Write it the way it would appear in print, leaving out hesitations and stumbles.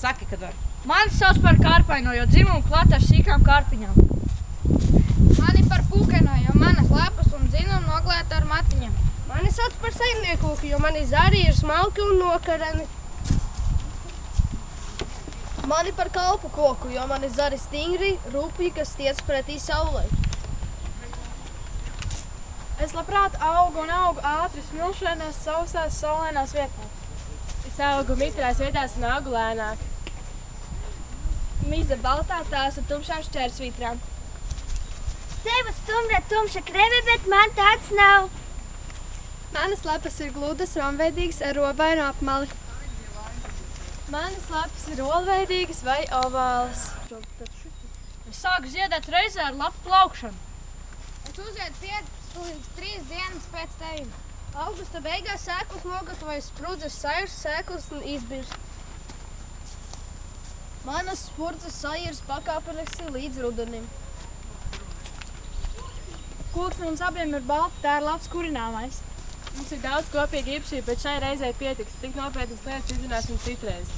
saki, kad var. Mani sauc par karpaino, jo dzimumu klāt ar sīkām karpiņām. Mani par pūkeno, jo manas lapas un dzinumu noglēta ar matiņiem. Mani sauc par saimniekoku, jo mani zari ir smalki un nokareni. Mani par kalpu koku, jo mani zari stingri, rupji, kas tiec pretī saulei. Es labprāt augu ātri smilšainās, sausās, saulainās vietās. Es augu mitrās vietās un augu lēnāk. Miza baltā tās ar tumšām šķērsvītrām. Tev stumra tumša kreve, bet man tāds nav. Manas lapas ir gludas, romveidīgas ar robainu apmali. Manas lapas ir olveidīgas vai ovālas. Es sāku ziedēt reizē ar lapu plaukšanu. Es uziedu 5 līdz 3 dienas pēc tevim. Augusta beigās sēklas nogatavojas sprudzes, sajurs, sēklas un izbirs. Manas spurdzes sajurs pakāpeniski līdz rudenim. Koks mums abiem ir balti, tā ir labs kurināmais. Mums ir daudz kopīga īpašība, bet šai reizei pietiks. Tik nopietnas lietas izzināsim citreiz.